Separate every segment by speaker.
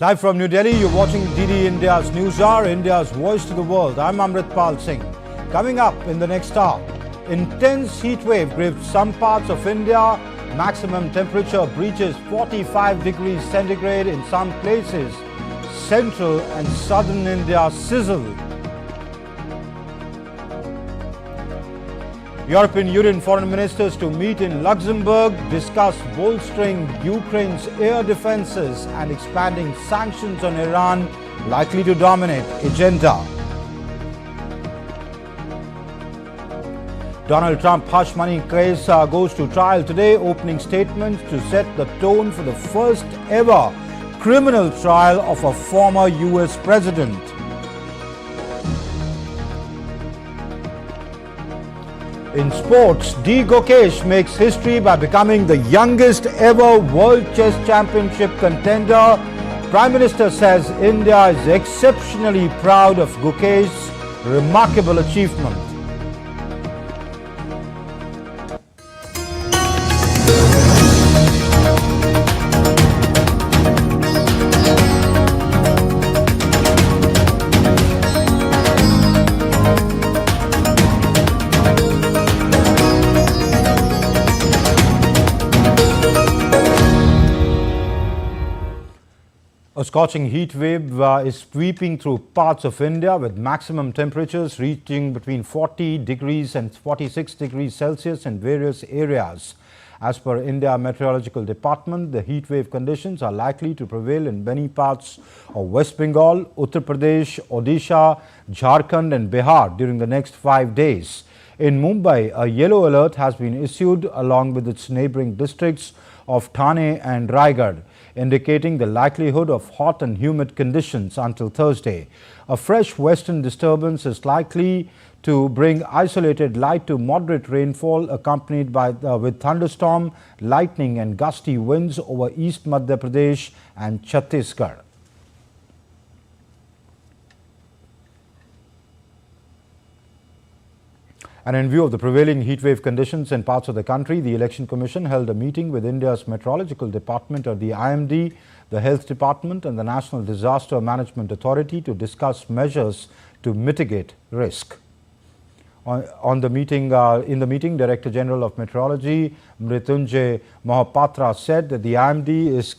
Speaker 1: Live from New Delhi, you're watching DD India's News Hour, India's voice to the world. I'm Amritpal Singh. Coming up in the next hour, intense heat wave gripped some parts of India. Maximum temperature breaches 45 degrees centigrade in some places. Central and southern India sizzle. European Union foreign ministers to meet in Luxembourg, discuss bolstering Ukraine's air defenses and expanding sanctions on Iran, likely to dominate agenda. Donald Trump hush money case goes to trial today, opening statements to set the tone for the first ever criminal trial of a former US president. In sports, Gukesh makes history by becoming the youngest ever World Chess Championship contender. Prime Minister says India is exceptionally proud of Gukesh's remarkable achievement. A scorching heat wave is sweeping through parts of India with maximum temperatures reaching between 40 degrees and 46 degrees Celsius in various areas. As per India Meteorological Department, the heat wave conditions are likely to prevail in many parts of West Bengal, Uttar Pradesh, Odisha, Jharkhand and Bihar during the next 5 days. In Mumbai, a yellow alert has been issued along with its neighbouring districts of Thane and Raigad, indicating the likelihood of hot and humid conditions until Thursday. A fresh western disturbance is likely to bring isolated light to moderate rainfall accompanied with thunderstorm, lightning and gusty winds over East Madhya Pradesh and Chhattisgarh. And in view of the prevailing heatwave conditions in parts of the country, the Election Commission held a meeting with India's Meteorological Department or the IMD, the Health Department and the National Disaster Management Authority to discuss measures to mitigate risk. In the meeting, Director General of Meteorology, Mrityunjay Mohapatra, said that the IMD is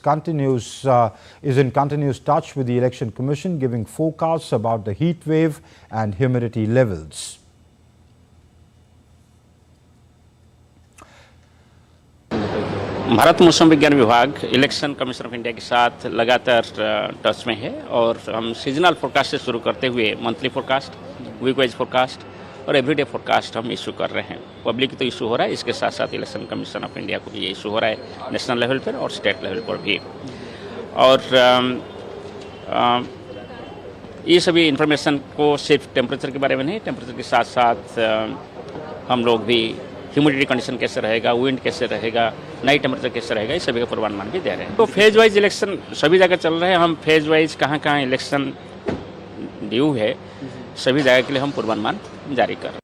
Speaker 1: in continuous touch with the Election Commission, giving forecasts about the heat wave and humidity levels.
Speaker 2: Bharat मौसम विज्ञान विभाग election commission of India के साथ लगातार touch में है और हम सीजनल फोरकास्ट से शुरू करते हुए monthly forecast, week wise forecast और एवरीडे फोरकास्ट हम इशू कर रहे हैं। पब्लिक तो इशू हो रहा है, इसके साथ साथ इलेक्शन कमीशन ऑफ इंडिया को भी ये इशू हो रहा है नेशनल लेवल पर और स्टेट लेवल पर भी। और ये सभी इंफॉर्मेशन को सिर्फ टेम्परेचर के बारे में नहीं, टेम्परेचर के साथ साथ हम लोग भी ह्यूमिडिटी कंडीशन कैसे रहेगा, विंड कैसे रहेगा, नाइट टेम्परेचर कैसे रहेगा, इस सभी का पूर्वानुमान भी दे रहे हैं। तो फेज वाइज इलेक्शन सभी जगह चल रहे हैं। हम फेज वाइज कहाँ इलेक्शन ड्यू है, सभी जगह के लिए हम पूर्वानुमान जारी कर रहे हैं।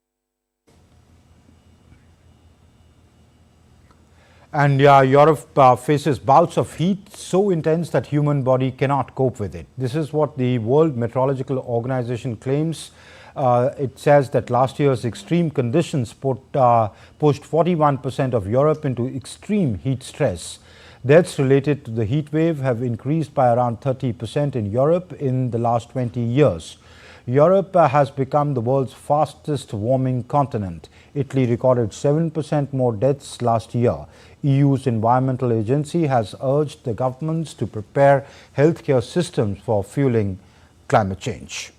Speaker 1: And Europe faces bouts of heat so intense that human body cannot cope with it. This is what the World Meteorological Organization claims. It says that last year's extreme conditions pushed 41% of Europe into extreme heat stress. Deaths related to the heat wave have increased by around 30% in Europe in the last 20 years. Europe has become the world's fastest warming continent. Italy recorded 7% more deaths last year. EU's Environmental Agency has urged the governments to prepare healthcare systems for fueling climate change.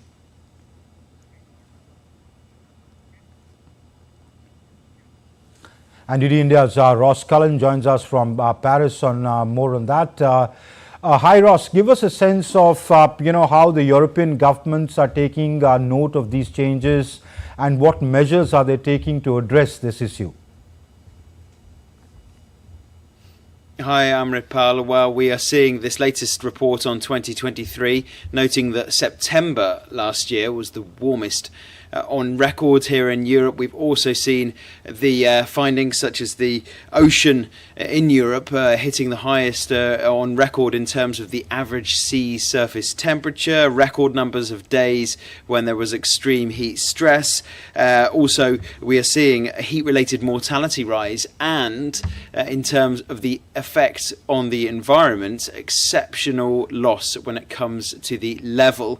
Speaker 1: And DD India's Ross Cullen joins us from Paris on more on that. Hi Ross, give us a sense of how the European governments are taking note of these changes and what measures are they taking to address this issue?
Speaker 3: Hi, I'm Amritpal. Well, we are seeing this latest report on 2023, noting that September last year was the warmest on record here in Europe. We've also seen the findings such as the ocean in Europe hitting the highest on record in terms of the average sea surface temperature, record numbers of days when there was extreme heat stress. Also, we are seeing a heat-related mortality rise, and in terms of the effects on the environment, exceptional loss when it comes to the level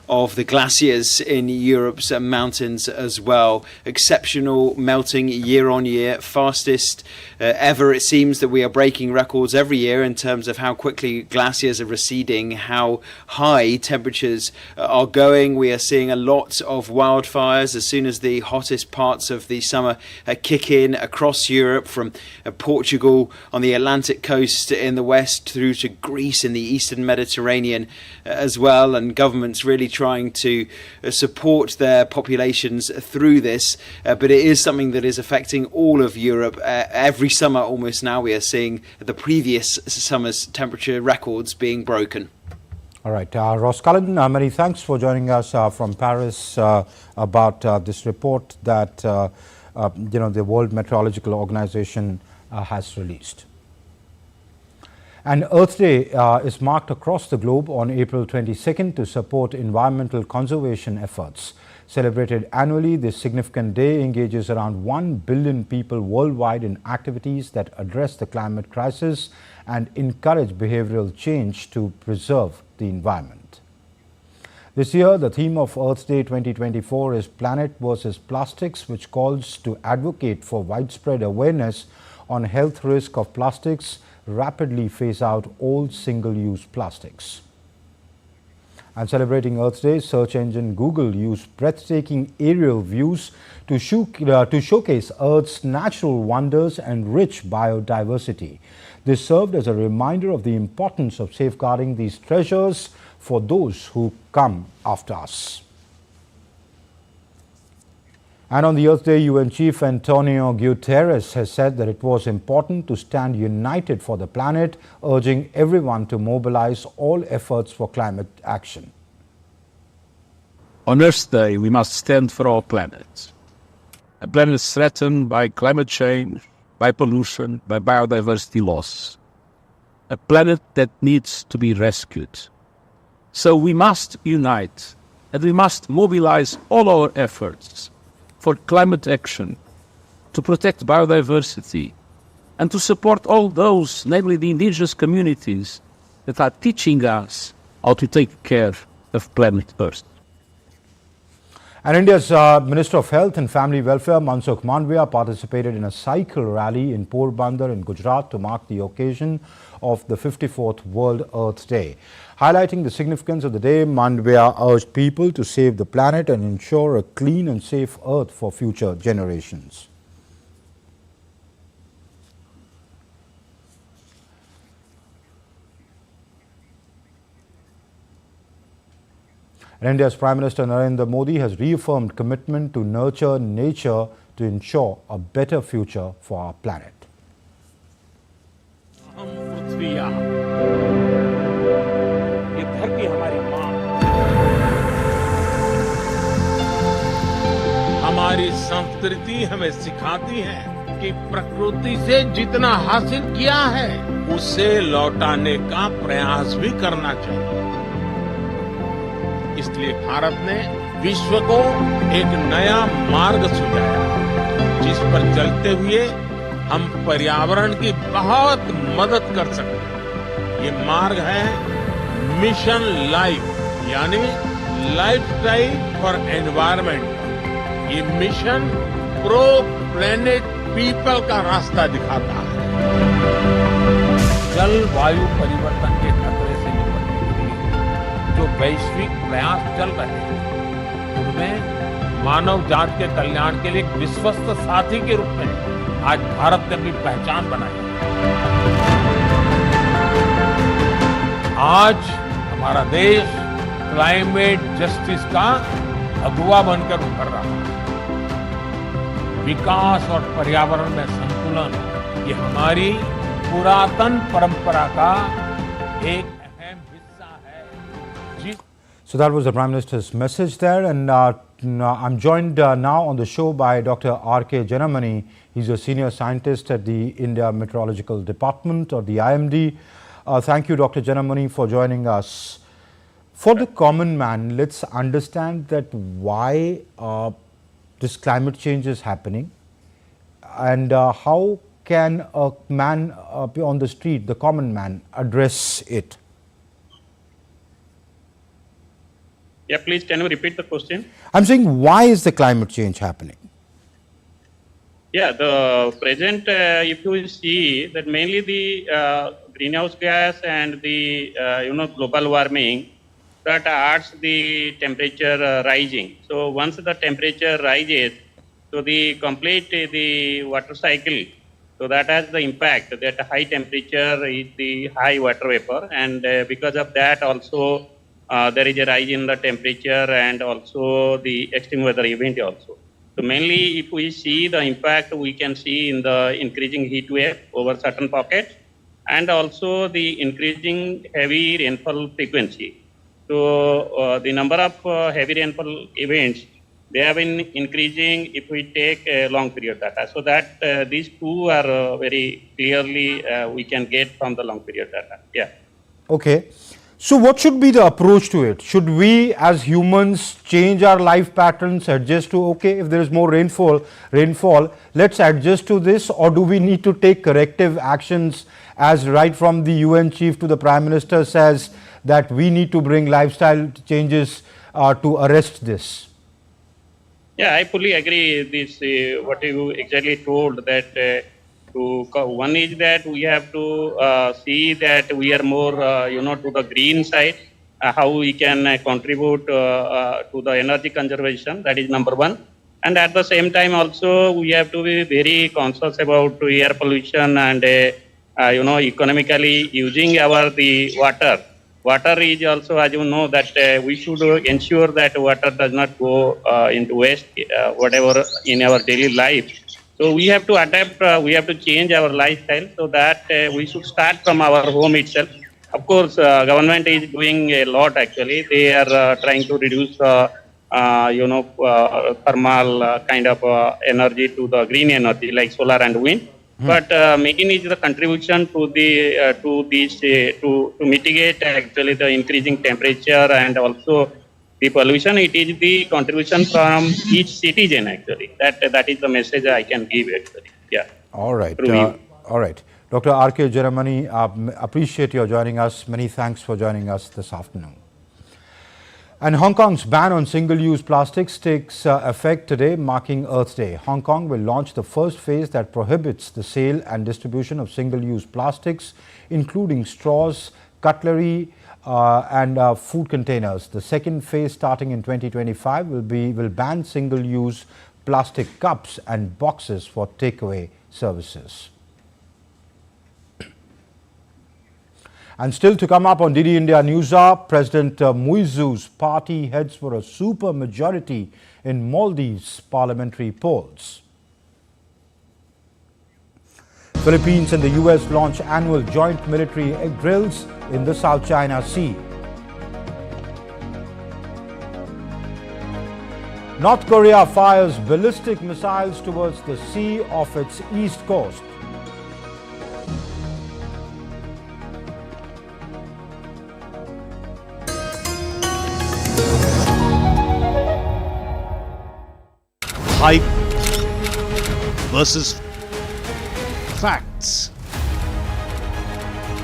Speaker 3: of the glaciers in Europe's mountains as well. Exceptional melting year on year, fastest ever. It seems that we are breaking records every year in terms of how quickly glaciers are receding, how high temperatures are going. We are seeing a lot of wildfires as soon as the hottest parts of the summer kick in across Europe, from Portugal on the Atlantic coast in the west through to Greece in the eastern Mediterranean as well, and governments really trying to support their populations through this, but it is something that is affecting all of Europe. Every summer almost now we are seeing the previous summer's temperature records being broken.
Speaker 1: All right, Ross Cullen, many thanks for joining us from Paris about this report that the World Meteorological Organization has released. And Earth Day is marked across the globe on April 22nd to support environmental conservation efforts. Celebrated annually, this significant day engages around 1 billion people worldwide in activities that address the climate crisis and encourage behavioral change to preserve the environment. This year, the theme of Earth Day 2024 is Planet versus Plastics, which calls to advocate for widespread awareness on health risk of plastics, rapidly phase out all single-use plastics. And celebrating Earth Day, search engine Google used breathtaking aerial views to showcase Earth's natural wonders and rich biodiversity. This served as a reminder of the importance of safeguarding these treasures for those who come after us. And on the Earth Day, UN Chief Antonio Guterres has said that it was important to stand united for the planet, urging everyone to mobilize all efforts for climate action.
Speaker 4: On Earth Day, we must stand for our planet. A planet threatened by climate change, by pollution, by biodiversity loss. A planet that needs to be rescued. So we must unite, and we must mobilize all our efforts for climate action, to protect biodiversity, and to support all those, namely the indigenous communities, that are teaching us how to take care of planet Earth.
Speaker 1: And India's Minister of Health and Family Welfare, Mansukh Mandavia, participated in a cycle rally in Porbandar in Gujarat to mark the occasion of the 54th World Earth Day. Highlighting the significance of the day, Mandavia urged people to save the planet and ensure a clean and safe Earth for future generations. And India's Prime Minister Narendra Modi has reaffirmed commitment to nurture nature to ensure a better future for our planet.
Speaker 5: हमारी संस्कृति हमें सिखाती है कि प्रकृति से जितना हासिल किया है उसे लौटाने का प्रयास भी करना चाहिए। इसलिए भारत ने विश्व को एक नया मार्ग सुझाया, जिस पर चलते हुए हम पर्यावरण की बहुत मदद कर सकते हैं। ये मार्ग है मिशन लाइफ, यानी लाइफस्टाइल फॉर एनवायरनमेंट। ये मिशन प्रो प्लेनेट पीपल का रास्ता दिखाता है। जलवायु परिवर्तन के खतरे से निपटने के लिए जो वैश्विक प्रयास चल रहे हैं, उनमें मानव जात के कल्याण के लिए एक विश्वस्त साथी के रूप में आज भारत ने अपनी पहचान बनाई है। आज हमारा देश क्लाइमेट जस्टिस का अगुवा बनकर उभर रहा है। विकास और पर्यावरण में संतुलन, ये हमारी पुरातन परंपरा का एक अहम हिस्सा है।
Speaker 1: So that was the Prime Minister's message there, and I'm joined now on the show by Dr. R.K. Janamani. He's a senior scientist at the India Meteorological Department or the IMD. Thank you, Dr. Janamani, for joining us. For the common man, let's understand that why this climate change is happening and how can a man on the street, the common man, address it?
Speaker 6: Yeah, please, can you repeat the question?
Speaker 1: I'm saying, why is the climate change happening?
Speaker 6: Yeah, the present, if you see that mainly the greenhouse gas and the, global warming that adds the temperature rising. So once the temperature rises, so the complete the water cycle, so that has the impact that high temperature is the high water vapor, and because of that also there is a rise in the temperature and also the extreme weather event also. So mainly if we see the impact, we can see in the increasing heat wave over certain pockets and also the increasing heavy rainfall frequency. So the number of heavy rainfall events, they have been increasing if we take a long period data. So that these two are very clearly we can get from the long period data. Yeah.
Speaker 1: Okay. So what should be the approach to it? Should we as humans change our life patterns, adjust to, okay, if there is more rainfall, let's adjust to this, or do we need to take corrective actions as right from the UN chief to the Prime Minister says that we need to bring lifestyle changes to arrest this?
Speaker 6: Yeah, I fully agree this what you exactly told that one is that we have to see that we are more, to the green side, how we can contribute to the energy conservation. That is number one. And at the same time also, we have to be very conscious about air pollution and, economically using the water. Water is also, as you know, that we should ensure that water does not go into waste, whatever in our daily life. So we have to adapt, we have to change our lifestyle so that we should start from our home itself. Of course, government is doing a lot actually. They are trying to reduce, thermal kind of energy to the green energy like solar and wind. But main is the contribution to the to mitigate actually the increasing temperature and also the pollution. It is the contribution from each citizen actually. That is the message I can give actually. Yeah.
Speaker 1: All right. All right. Dr. R.K. Janamani, appreciate your joining us. Many thanks for joining us this afternoon. And Hong Kong's ban on single-use plastics takes effect today, marking Earth Day. Hong Kong will launch the first phase that prohibits the sale and distribution of single-use plastics, including straws, cutlery, and food containers. The second phase, starting in 2025, will ban single-use plastic cups and boxes for takeaway services. And still to come up on DD India News Hour, President Muizu's party heads for a super majority in Maldives Parliamentary polls. Philippines and the US launch annual joint military drills in the South China Sea. North Korea fires ballistic missiles towards the sea off its east coast.
Speaker 7: Hype versus facts.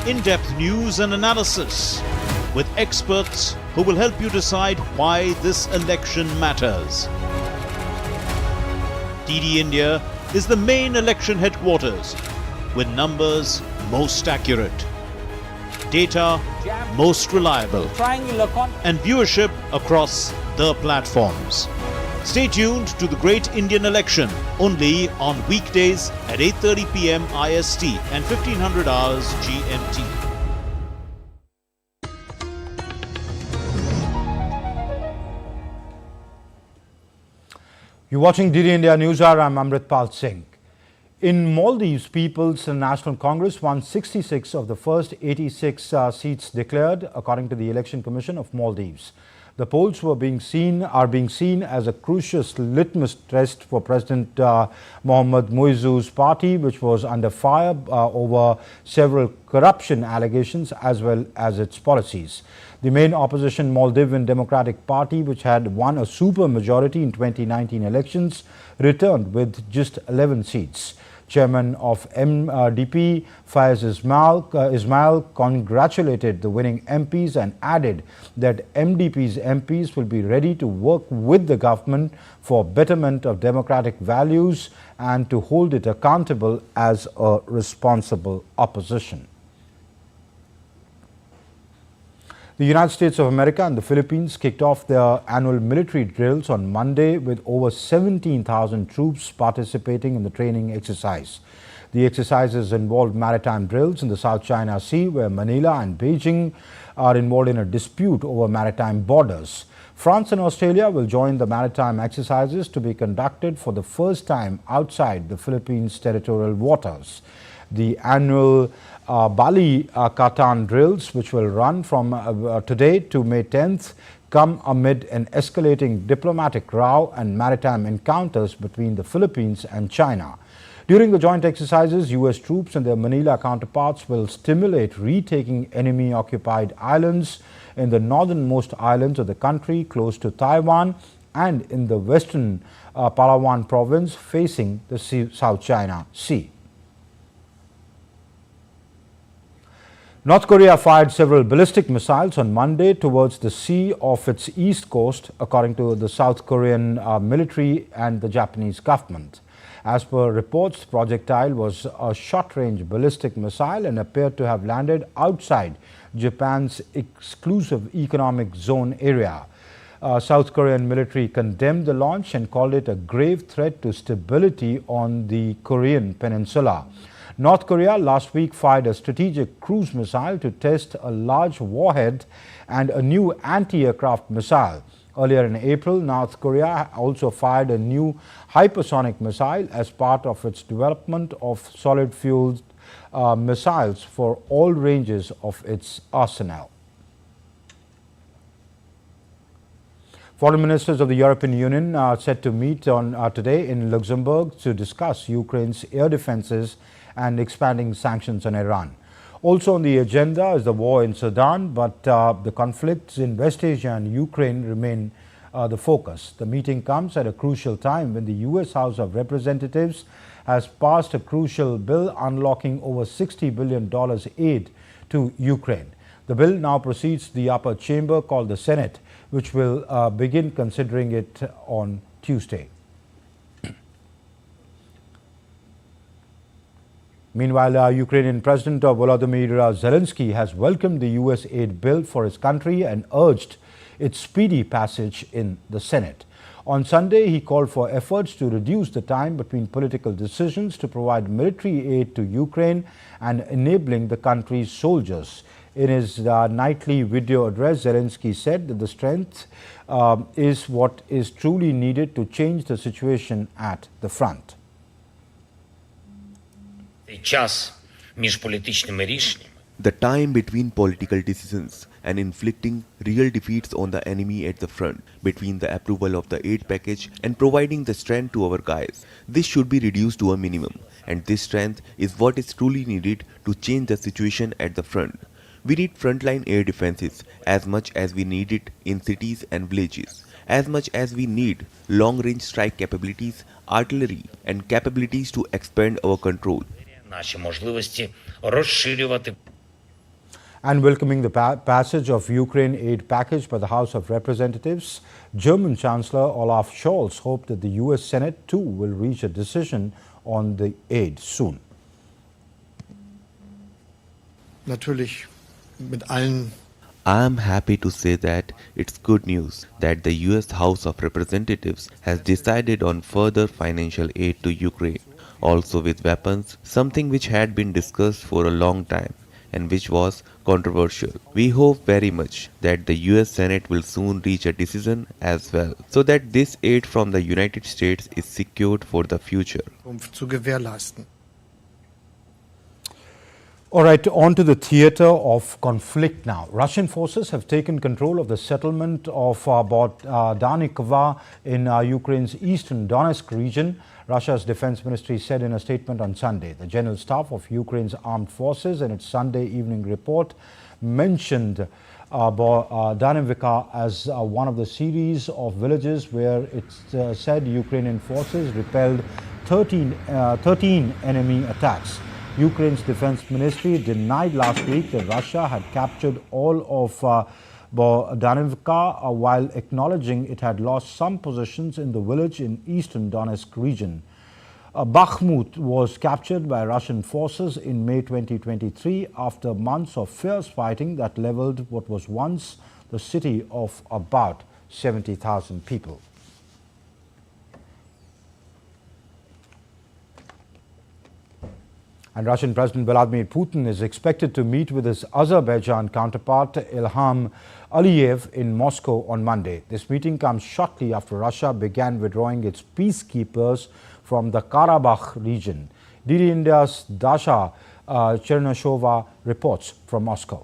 Speaker 7: In-depth news and analysis with experts who will help you decide why this election matters. DD India is the main election headquarters with numbers most accurate, data most reliable, and viewership across the platforms. Stay tuned to the Great Indian Election only on weekdays at 8:30 p.m. IST and 1500 hours GMT.
Speaker 1: You're watching DD India News Hour. I'm Amritpal Singh. In Maldives, People's National Congress won 66 of the first 86 seats declared, according to the Election Commission of Maldives. The polls are being seen as a crucial litmus test for President Mohammad Muizzu's party, which was under fire over several corruption allegations as well as its policies. The main opposition Maldivian Democratic Party, which had won a super majority in 2019 elections, returned with just 11 seats. Chairman of MDP, Faiz Ismail congratulated the winning MPs and added that MDP's MPs will be ready to work with the government for betterment of democratic values and to hold it accountable as a responsible opposition. The United States of America and the Philippines kicked off their annual military drills on Monday with over 17,000 troops participating in the training exercise. The exercises involved maritime drills in the South China Sea, where Manila and Beijing are involved in a dispute over maritime borders. France and Australia will join the maritime exercises to be conducted for the first time outside the Philippines' territorial waters. The annual Bali Katan drills, which will run from today to May 10th, come amid an escalating diplomatic row and maritime encounters between the Philippines and China. During the joint exercises, U.S. troops and their Manila counterparts will stimulate retaking enemy-occupied islands in the northernmost islands of the country close to Taiwan and in the western Palawan province facing the South China Sea. North Korea fired several ballistic missiles on Monday towards the sea off its east coast, according to the South Korean military and the Japanese government. As per reports, the projectile was a short-range ballistic missile and appeared to have landed outside Japan's exclusive economic zone area. South Korean military condemned the launch and called it a grave threat to stability on the Korean peninsula. North Korea last week fired a strategic cruise missile to test a large warhead and a new anti-aircraft missile. Earlier in April, North Korea also fired a new hypersonic missile as part of its development of solid-fueled missiles for all ranges of its arsenal. Foreign ministers of the European Union are set to meet on today in Luxembourg to discuss Ukraine's air defenses and expanding sanctions on Iran. Also on the agenda is the war in Sudan, but the conflicts in West Asia and Ukraine remain the focus. The meeting comes at a crucial time when the U.S. House of Representatives has passed a crucial bill unlocking over $60 billion aid to Ukraine. The bill now proceeds to the upper chamber called the Senate, which will begin considering it on Tuesday. Meanwhile, Ukrainian President Volodymyr Zelensky has welcomed the U.S. aid bill for his country and urged its speedy passage in the Senate. On Sunday, he called for efforts to reduce the time between political decisions to provide military aid to Ukraine and enabling the country's soldiers. In his nightly video address, Zelensky said that the strength is what is truly needed to change the situation at the front.
Speaker 8: The time between political decisions and inflicting real defeats on the enemy at the front, between the approval of the aid package and providing the strength to our guys, this should be reduced to a minimum, and this strength is what is truly needed to change the situation at the front. We need frontline air defenses as much as we need it in cities and villages, as much as we need long-range strike capabilities, artillery, and capabilities to expand our control.
Speaker 1: And welcoming the passage of Ukraine aid package by the House of Representatives, German Chancellor Olaf Scholz hoped that the U.S. Senate too will reach a decision on the aid soon.
Speaker 8: I am happy to say that it's good news that the US House of Representatives has decided on further financial aid to Ukraine, also with weapons, something which had been discussed for a long time and which was controversial. We hope very much that the US Senate will soon reach a decision as well, so that this aid from the United States is secured for the future.
Speaker 1: All right, on to the theatre of conflict now. Russian forces have taken control of the settlement of Bogdanikova in Ukraine's eastern Donetsk region. Russia's defense ministry said in a statement on Sunday. The General Staff of Ukraine's armed forces in its Sunday evening report mentioned Bogdanikova as one of the series of villages where it said Ukrainian forces repelled 13 enemy attacks. Ukraine's defense ministry denied last week that Russia had captured all of Bogdanikova while acknowledging it had lost some positions in the village in eastern Donetsk region. Bakhmut was captured by Russian forces in May 2023 after months of fierce fighting that leveled what was once the city of about 70,000 people. And Russian President Vladimir Putin is expected to meet with his Azerbaijan counterpart Ilham Aliyev in Moscow on Monday. This meeting comes shortly after Russia began withdrawing its peacekeepers from the Karabakh region. DD India's Dasha Chernyshova reports from Moscow.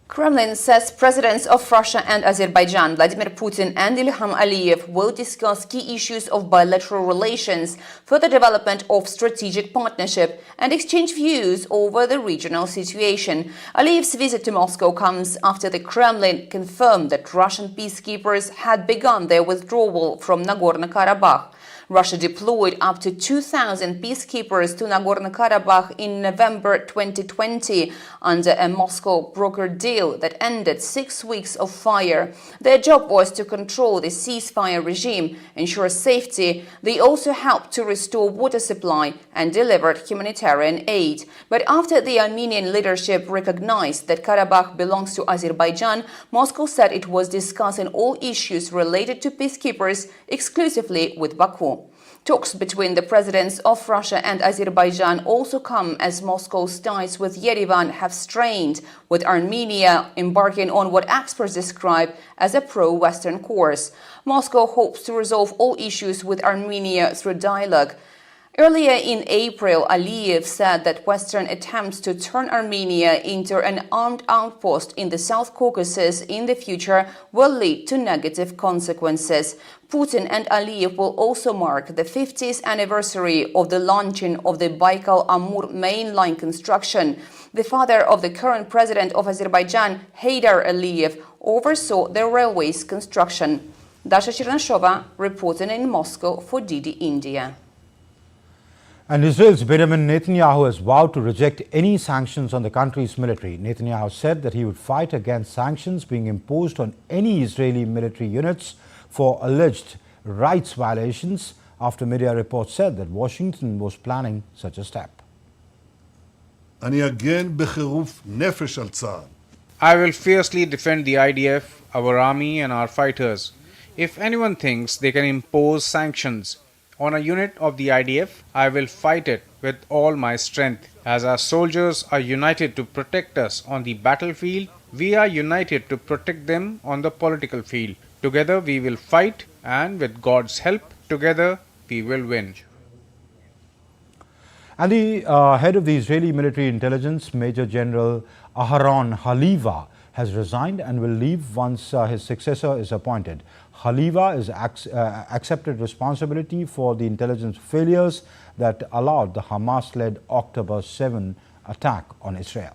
Speaker 9: Kremlin says presidents of Russia and Azerbaijan, Vladimir Putin and Ilham Aliyev, will discuss key issues of bilateral relations, further development of strategic partnership, and exchange views over the regional situation. Aliyev's visit to Moscow comes after the Kremlin confirmed that Russian peacekeepers had begun their withdrawal from Nagorno-Karabakh. Russia deployed up to 2,000 peacekeepers to Nagorno-Karabakh in November 2020 under a Moscow brokered deal that ended 6 weeks of fire. Their job was to control the ceasefire regime, ensure safety. They also helped to restore water supply and delivered humanitarian aid. But after the Armenian leadership recognized that Karabakh belongs to Azerbaijan, Moscow said it was discussing all issues related to peacekeepers exclusively with Baku. Talks between the presidents of Russia and Azerbaijan also come as Moscow's ties with Yerevan have strained, with Armenia embarking on what experts describe as a pro-Western course. Moscow hopes to resolve all issues with Armenia through dialogue. Earlier in April, Aliyev said that Western attempts to turn Armenia into an armed outpost in the South Caucasus in the future will lead to negative consequences. Putin and Aliyev will also mark the 50th anniversary of the launching of the Baikal-Amur main line construction. The father of the current president of Azerbaijan, Heydar Aliyev, oversaw the railway's construction. Dasha Chernyshova reporting in Moscow for DD India.
Speaker 1: And Israel's Benjamin Netanyahu has vowed to reject any sanctions on the country's military. Netanyahu said that he would fight against sanctions being imposed on any Israeli military units for alleged rights violations after media reports said that Washington was planning such a step.
Speaker 10: I
Speaker 11: will fiercely defend the IDF, our army and our fighters. If anyone thinks they can impose sanctions on a unit of the IDF, I will fight it with all my strength. As our soldiers are united to protect us on the battlefield, we are united to protect them on the political field. Together we will fight, and with God's help, together we will win.
Speaker 1: And the head of the Israeli military intelligence, Major General Aharon Haliva, has resigned and will leave once his successor is appointed. Haliva has accepted responsibility for the intelligence failures that allowed the Hamas-led October 7 attack on Israel.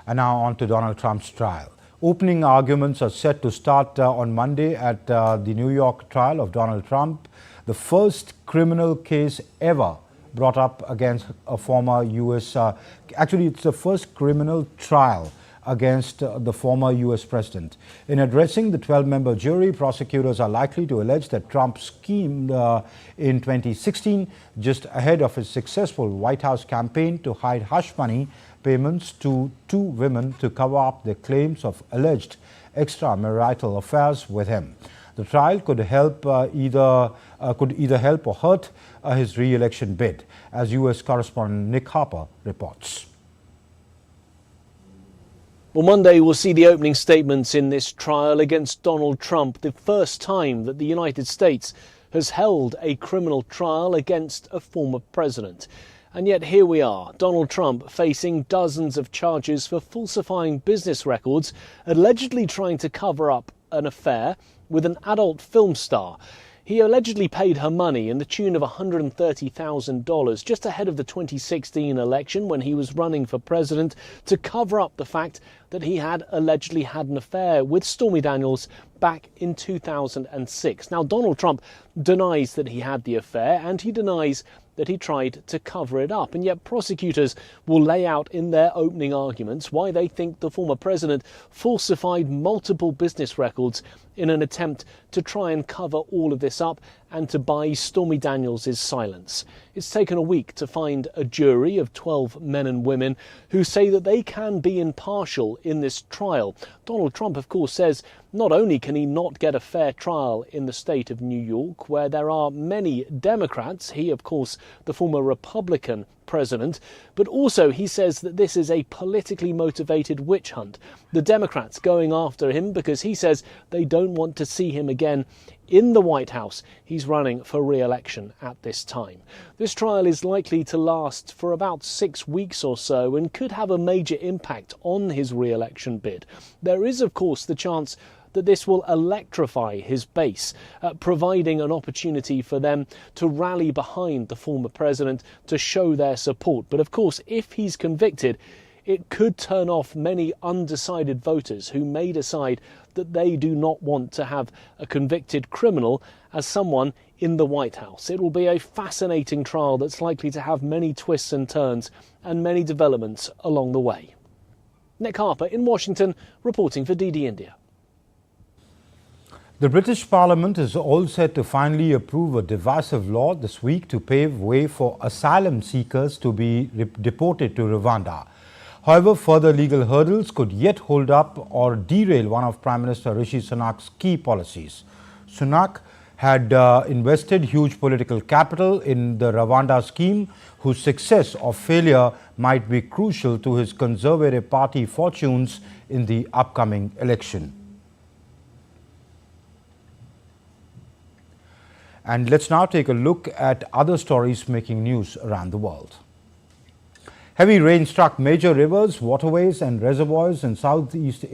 Speaker 1: And now on to Donald Trump's trial. Opening arguments are set to start on Monday at the New York trial of Donald Trump, the first criminal case ever brought up against a former U.S. Actually, it's the first criminal trial against the former U.S. president. In addressing the 12-member jury, prosecutors are likely to allege that Trump schemed in 2016, just ahead of his successful White House campaign, to hide hush money payments to two women to cover up their claims of alleged extramarital affairs with him. The trial could either help or hurt his re-election bid, as U.S. correspondent Nick Harper reports.
Speaker 12: Well, Monday will see the opening statements in this trial against Donald Trump, the first time that the United States has held a criminal trial against a former president. And yet here we are, Donald Trump facing dozens of charges for falsifying business records, allegedly trying to cover up an affair with an adult film star. He allegedly paid her money in the tune of $130,000 just ahead of the 2016 election when he was running for president to cover up the fact that he had allegedly had an affair with Stormy Daniels back in 2006. Now, Donald Trump denies that he had the affair and he denies that he tried to cover it up. And yet prosecutors will lay out in their opening arguments why they think the former president falsified multiple business records in an attempt to try and cover all of this up and to buy Stormy Daniels' silence. It's taken a week to find a jury of 12 men and women who say that they can be impartial in this trial. Donald Trump, of course, says not only can he not get a fair trial in the state of New York, where there are many Democrats, he, of course, the former Republican president, but also he says that this is a politically motivated witch hunt. The Democrats going after him because he says they don't want to see him again in the White House. He's running for re-election at this time. This trial is likely to last for about 6 weeks or so and could have a major impact on his re-election bid. There is, of course, the chance that this will electrify his base, providing an opportunity for them to rally behind the former president to show their support. But of course, if he's convicted, it could turn off many undecided voters who may decide that they do not want to have a convicted criminal as someone in the White House. It will be a fascinating trial that's likely to have many twists and turns and many developments along the way. Nick Harper in Washington, reporting for DD India.
Speaker 1: The British Parliament is all set to finally approve a divisive law this week to pave way for asylum seekers to be deported to Rwanda. However, further legal hurdles could yet hold up or derail one of Prime Minister Rishi Sunak's key policies. Sunak had invested huge political capital in the Rwanda scheme, whose success or failure might be crucial to his Conservative Party fortunes in the upcoming election. And let's now take a look at other stories making news around the world. Heavy rain struck major rivers, waterways and reservoirs in Southeast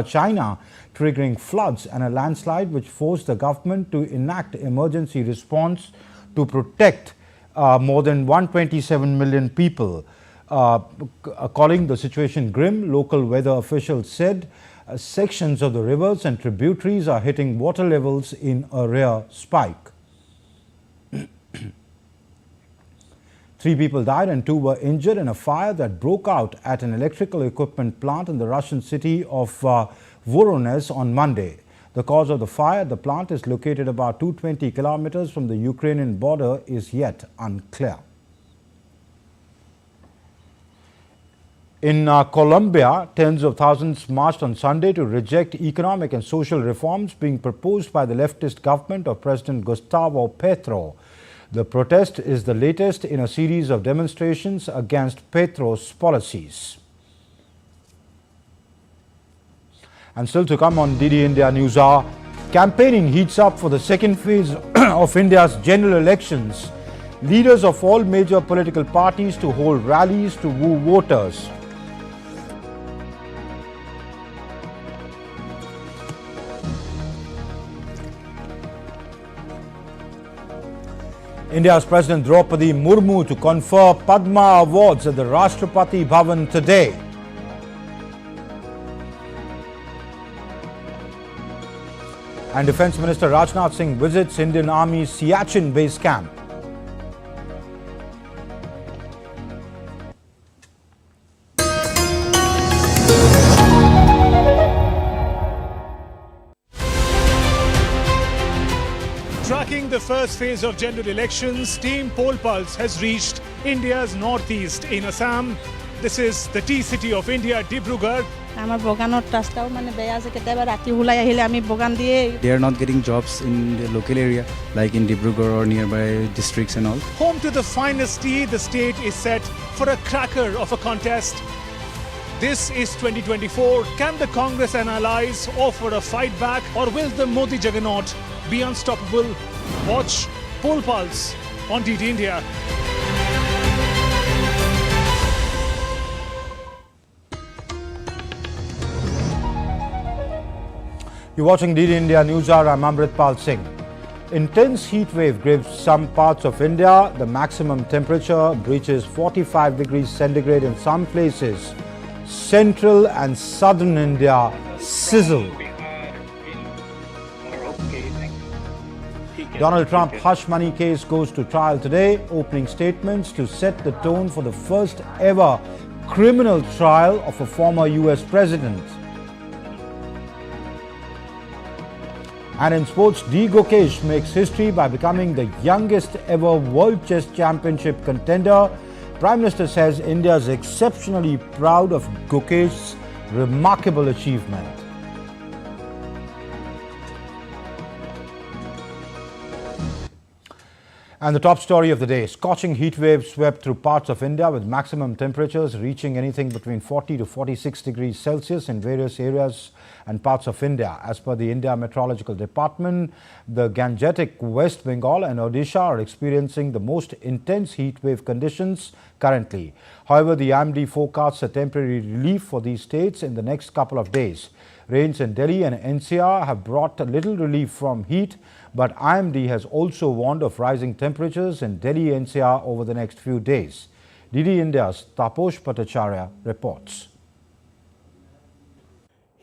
Speaker 1: China, triggering floods and a landslide which forced the government to enact emergency response to protect more than 127 million people. Calling the situation grim, local weather officials said sections of the rivers and tributaries are hitting water levels in a rare spike. 3 people died and 2 were injured in a fire that broke out at an electrical equipment plant in the Russian city of Voronezh on Monday. The cause of the fire, the plant is located about 220 kilometers from the Ukrainian border, is yet unclear. In Colombia, tens of thousands marched on Sunday to reject economic and social reforms being proposed by the leftist government of President Gustavo Petro. The protest is the latest in a series of demonstrations against Petro's policies. And still to come on DD India News Hour, campaigning heats up for the second phase of India's general elections. Leaders of all major political parties to hold rallies to woo voters. India's President Draupadi Murmu to confer Padma Awards at the Rashtrapati Bhavan today. And Defence Minister Rajnath Singh visits Indian Army's Siachen base camp.
Speaker 13: Tracking the first phase of general elections, Team Poll Pulse has reached India's northeast in Assam. This is the tea city of India, Dibrugarh.
Speaker 14: They are
Speaker 15: not getting jobs in the local area, like in Dibrugarh or nearby districts and all.
Speaker 13: Home to the finest tea, the state is set for a cracker of a contest. This is 2024. Can the Congress and allies offer a fight back, or will the Modi juggernaut be unstoppable? Watch Poll Pulse on DD India.
Speaker 1: You're watching DD India News Hour. I'm Amritpal Singh. Intense heat wave grips some parts of India. The maximum temperature breaches 45 degrees centigrade in some places. Central and southern India sizzle. Donald Trump hush money case goes to trial today. Opening statements to set the tone for the first ever criminal trial of a former US president. And in sports, Gukesh makes history by becoming the youngest ever World Chess Championship contender. Prime Minister says India is exceptionally proud of Gukesh's remarkable achievement. And the top story of the day, scorching heat wave swept through parts of India with maximum temperatures reaching anything between 40 to 46 degrees Celsius in various areas and parts of India. As per the India Meteorological Department, the Gangetic West Bengal and Odisha are experiencing the most intense heat wave conditions currently. However, the IMD forecasts a temporary relief for these states in the next couple of days. Rains in Delhi and NCR have brought a little relief from heat, but IMD has also warned of rising temperatures in Delhi NCR over the next few days. DD India's Taposh Bhattacharya reports.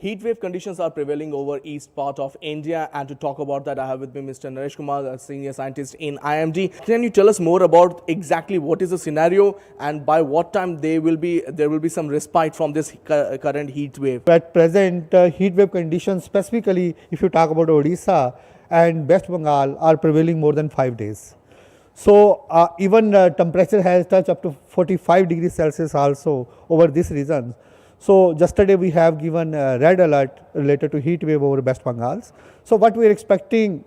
Speaker 16: Heatwave conditions are prevailing over east part of India, and to talk about that I have with me Mr. Naresh Kumar, a senior scientist in IMD. Can you tell us more about exactly what is the scenario and by what time there will be some respite from this current heat wave?
Speaker 17: At present, heat wave conditions, specifically if you talk about Odisha and West Bengal, are prevailing more than 5 days. So even temperature has touched up to 45 degrees Celsius also over this region. So yesterday we have given a red alert related to heat wave over West Bengals. So what we are expecting,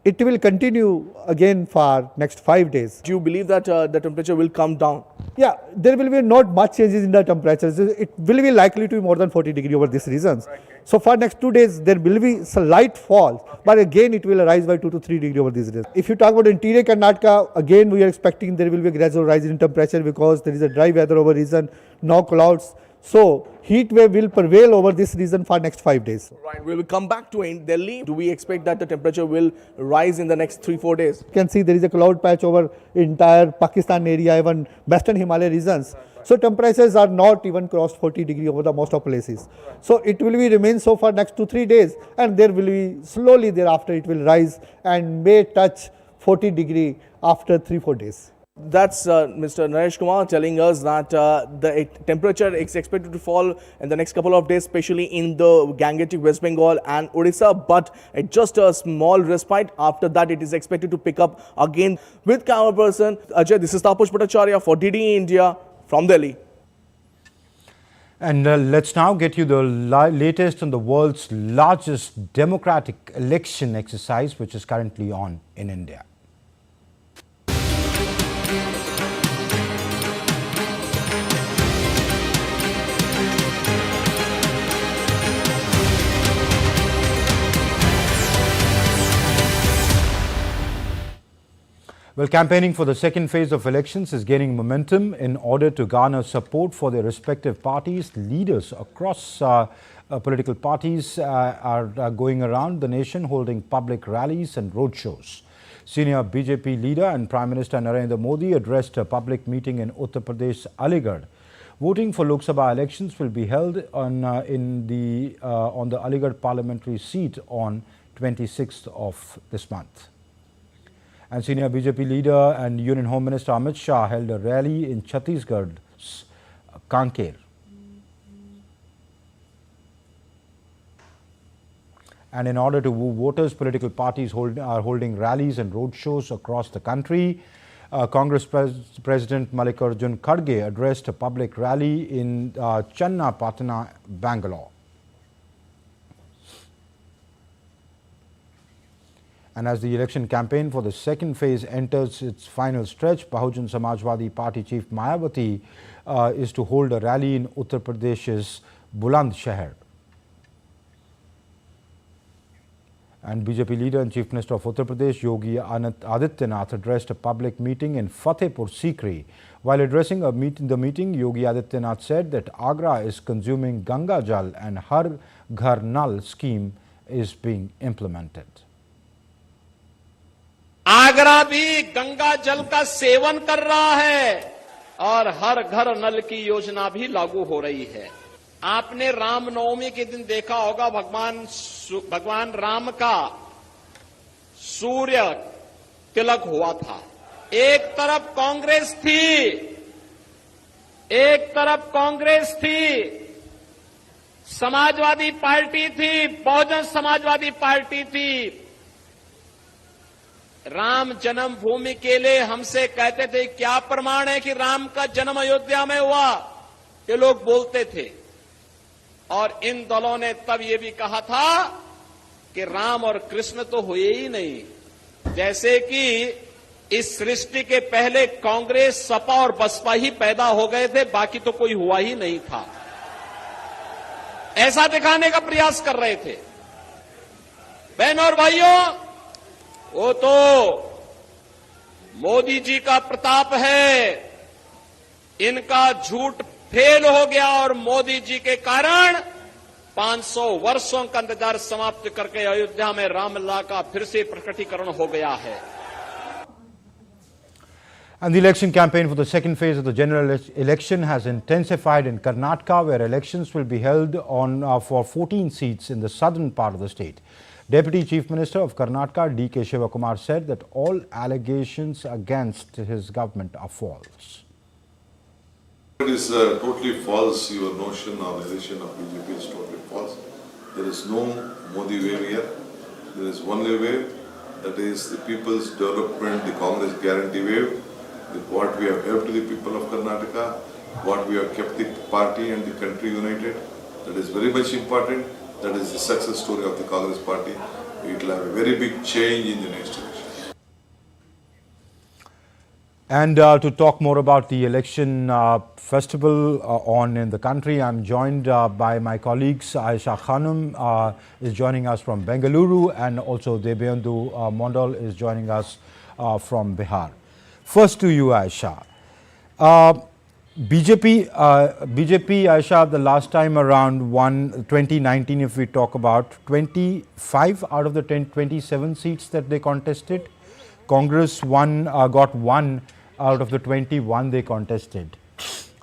Speaker 17: it will continue again for next 5 days.
Speaker 16: Do you believe that the temperature will come down?
Speaker 17: Yeah, there will be not much changes in the temperatures. It will be likely to be more than 40 degrees over these regions. So for next 2 days, there will be slight fall, but again it will rise by 2 to 3 degrees over these regions. If you talk about interior Karnataka, again we are expecting there will be a gradual rise in temperature because there is a dry weather over region, no clouds. So heat wave will prevail over this region for next 5 days.
Speaker 16: Right, we will come back to Delhi. Do we expect that the temperature will rise in the next 3-4 days?
Speaker 17: You can see there is a cloud patch over entire Pakistan area, even western Himalaya regions. So temperatures are not even crossed 40 degrees over the most of places. So it will be remain so for next 2-3 days, and there will be slowly thereafter it will rise and may touch 40 degrees after 3-4 days.
Speaker 16: That's Mr. Naresh Kumar telling us that the temperature is expected to fall in the next couple of days, especially in the Gangetic West Bengal and Odisha, but just a small respite. After that, it is expected to pick up again. With camera person Ajay, this is Taposh Bhattacharya for DD India from Delhi.
Speaker 1: And let's now get you the latest on the world's largest democratic election exercise, which is currently on in India. Well, campaigning for the second phase of elections is gaining momentum. In order to garner support for their respective parties, leaders across political parties are going around the nation holding public rallies and roadshows. Senior BJP leader and Prime Minister Narendra Modi addressed a public meeting in Uttar Pradesh, Aligarh. Voting for Lok Sabha elections will be held on the Aligarh Parliamentary seat on 26th of this month. And senior BJP leader and Union Home Minister Amit Shah held a rally in Chhattisgarh's Kanker. And in order to woo voters, political parties are holding rallies and roadshows across the country. Congress President Mallikarjun Kharge addressed a public rally in Channapatna, Bangalore. And as the election campaign for the second phase enters its final stretch, Bahujan Samajwadi Party chief Mayawati is to hold a rally in Uttar Pradesh's Bulandshahr. And BJP leader and Chief Minister of Uttar Pradesh, Yogi Adityanath, addressed a public meeting in Fatehpur Sikri. While addressing the meeting, Yogi Adityanath said that Agra is consuming Ganga Jal and Har Ghar Nal scheme is being implemented.
Speaker 18: Agra भी गंगा जल का seven कर रहा है और हर घर नल की योजना भी लागू हो रही है। आपने रामनवमी के दिन देखा होगा भगवान राम का सूर्य तिलक हुआ था। एक तरफ कांग्रेस थी, समाजवादी पार्टी थी, बहुजन समाजवादी पार्टी थी। राम जन्मभूमि के लिए हमसे कहते थे क्या प्रमाण है कि राम का जन्म अयोध्या में हुआ, ये लोग बोलते थे। और इन दलों ने तब ये भी कहा था कि राम और कृष्ण तो हुए ही नहीं, जैसे कि इस सृष्टि के पहले कांग्रेस, सपा और बसपा ही पैदा हो गए थे, बाकी तो कोई हुआ ही नहीं था। ऐसा दिखाने का प्रयास कर रहे थे। बहनों और भाइयों, वो तो मोदी जी का प्रताप है, इनका झूठ फेल हो गया और मोदी जी के कारण 500 वर्षों का इंतजार समाप्त करके अयोध्या में रामलला का फिर से प्रकटीकरण हो गया है।
Speaker 1: And the election campaign for the second phase of the general election has intensified in Karnataka, where elections will be held for 14 seats in the southern part of the state. Deputy Chief Minister of Karnataka, D.K. Shivakumar, said that all allegations against his government are false.
Speaker 10: It is totally false. Your notion or narration of BJP is totally false. There is no Modi wave here. There is only wave, that is the people's development, the Congress guarantee wave. What we have helped the people of Karnataka, what we have kept the party and the country united. That is very much important. That is the success story of the Congress party. It will have a very big change in the next election.
Speaker 1: And to talk more about the election festival on in the country, I'm joined by my colleagues. Aisha Khanum is joining us from Bengaluru, and also Debyendu Mondal is joining us from Bihar. First to you, Aisha. BJP, Aisha, the last time around won 2019, if we talk about 25 out of the 27 seats that they contested. Congress got 1 out of the 21 they contested.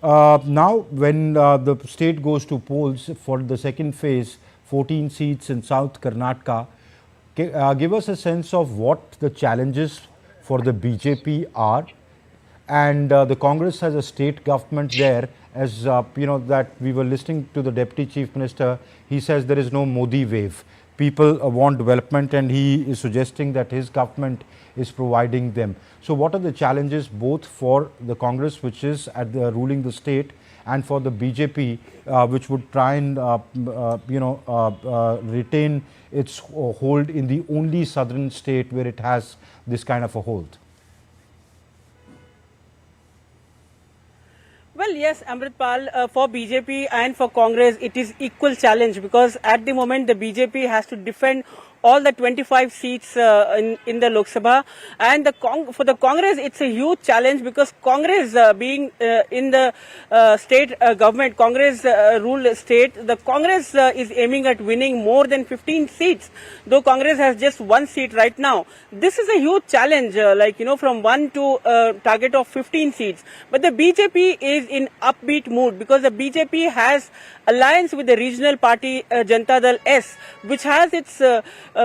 Speaker 1: Now, when the state goes to polls for the second phase, 14 seats in South Karnataka, give us a sense of what the challenges for the BJP are. And the Congress has a state government there, as you know, that we were listening to the Deputy Chief Minister. He says there is no Modi wave. People want development, and he is suggesting that his government is providing them. So what are the challenges both for the Congress, which is ruling the state, and for the BJP, which would try and retain its hold in the only southern state where it has this kind of a hold?
Speaker 19: Well, yes, Amritpal, for BJP and for Congress, it is equal challenge, because at the moment the BJP has to defend all the 25 seats in the Lok Sabha, and for the Congress it's a huge challenge, because Congress being in the state government, Congress ruled state, the Congress is aiming at winning more than 15 seats, though Congress has just 1 seat right now. This is a huge challenge, from 1 to target of 15 seats. But the BJP is in upbeat mood, because the BJP has alliance with the regional party Janata Dal S, which has its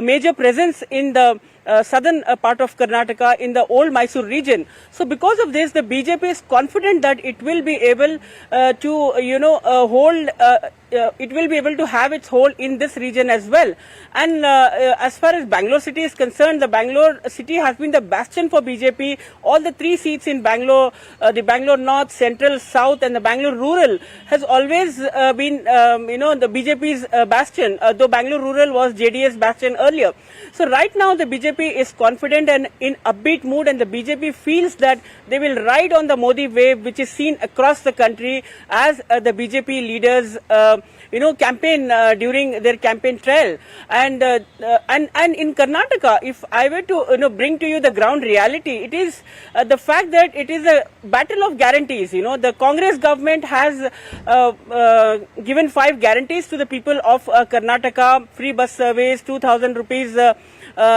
Speaker 19: major presence in the southern part of Karnataka, in the old Mysore region. So because of this, the BJP is confident that it will be able to hold it will be able to have its hold in this region as well. And as far as Bangalore city is concerned, the Bangalore city has been the bastion for BJP. All the 3 seats in Bangalore, the Bangalore North, Central, South and the Bangalore Rural has always been, the BJP's bastion, though Bangalore Rural was JDS bastion earlier. So right now the BJP is confident and in upbeat mood, and the BJP feels that they will ride on the Modi wave, which is seen across the country as the BJP leaders campaign during their campaign trail. And in Karnataka, if I were to bring to you the ground reality, it is the fact that it is a battle of guarantees. The Congress government has given 5 guarantees to the people of Karnataka: free bus service, 2,000 rupees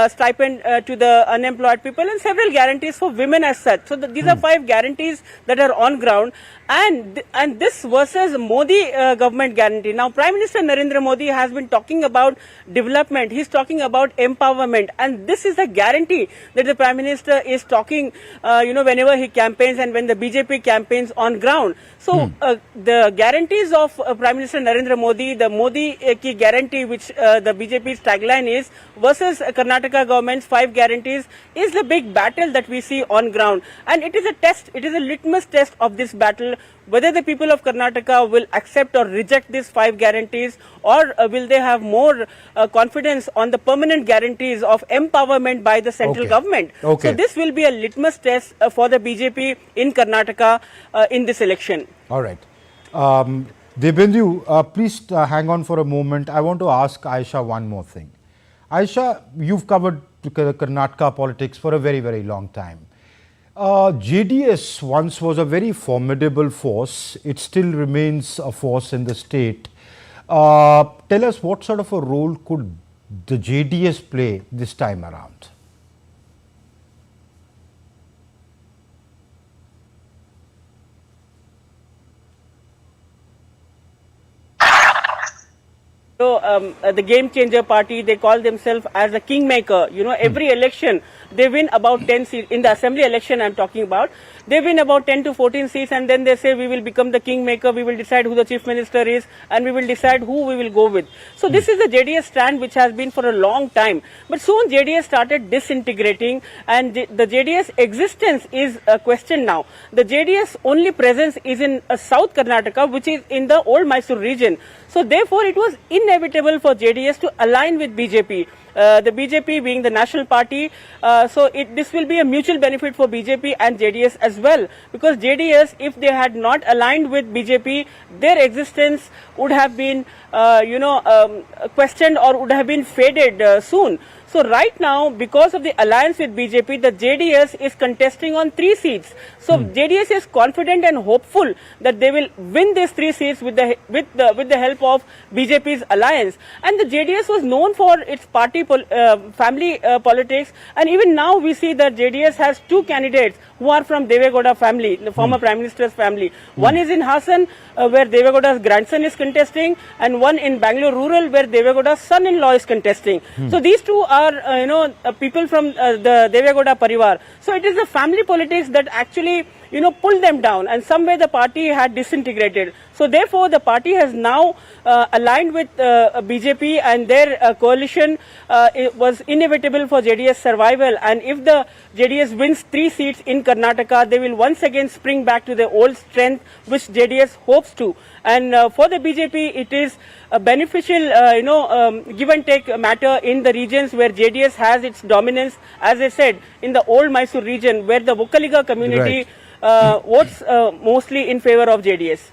Speaker 19: stipend to the unemployed people, and several guarantees for women as such. So these are 5 guarantees that are on ground, and this versus Modi government guarantee. Now Prime Minister Narendra Modi has been talking about development, he's talking about empowerment, and this is the guarantee that the Prime Minister is talking whenever he campaigns and when the BJP campaigns on ground. So the guarantees of Prime Minister Narendra Modi, the Modi ki guarantee, which the BJP's tagline is, versus Karnataka government's 5 guarantees, is the big battle that we see on ground. And it is a test, it is a litmus test of this battle, whether the people of Karnataka will accept or reject these 5 guarantees, or will they have more confidence on the permanent guarantees of empowerment by the central government. So this will be a litmus test for the BJP in Karnataka in this election.
Speaker 1: All right. Debendu, please hang on for a moment. I want to ask Aisha one more thing. Aisha, you've covered Karnataka politics for a very, very long time. JDS once was a very formidable force. It still remains a force in the state. Tell us, what sort of a role could the JDS play this time around?
Speaker 19: So the game changer party, they call themselves as a kingmaker. Every election they win about 10 seats. In the assembly election I'm talking about, they win about 10 to 14 seats, and then they say we will become the kingmaker, we will decide who the chief minister is, and we will decide who we will go with. So this is the JDS stand which has been for a long time. But soon JDS started disintegrating, and the JDS existence is questioned now. The JDS only presence is in South Karnataka, which is in the old Mysore region. So therefore it was inevitable for JDS to align with BJP. The BJP being the national party, so this will be a mutual benefit for BJP and JDS as well, because JDS, if they had not aligned with BJP, their existence would have been questioned or would have been faded soon. So right now, because of the alliance with BJP, the JDS is contesting on 3 seats. So JDS is confident and hopeful that they will win these 3 seats with the help of BJP's alliance. And the JDS was known for its party family politics, and even now we see that JDS has 2 candidates who are from Devegowda family, the former Prime Minister's family. One is in Hassan, where Devegowda's grandson is contesting, and one in Bangalore Rural, where Devegowda's son-in-law is contesting. So these 2 are people from the Devegowda Parivar. So it is the family politics that actually pulled them down, and somewhere the party had disintegrated. So therefore the party has now aligned with BJP, and their coalition it was inevitable for JDS survival. And if the JDS wins 3 seats in Karnataka, they will once again spring back to their old strength, which JDS hopes to. And for the BJP, it is a beneficial, give and take matter in the regions where JDS has its dominance. As I said, in the old Mysore region, where the Vokkaliga community votes mostly in favor of JDS.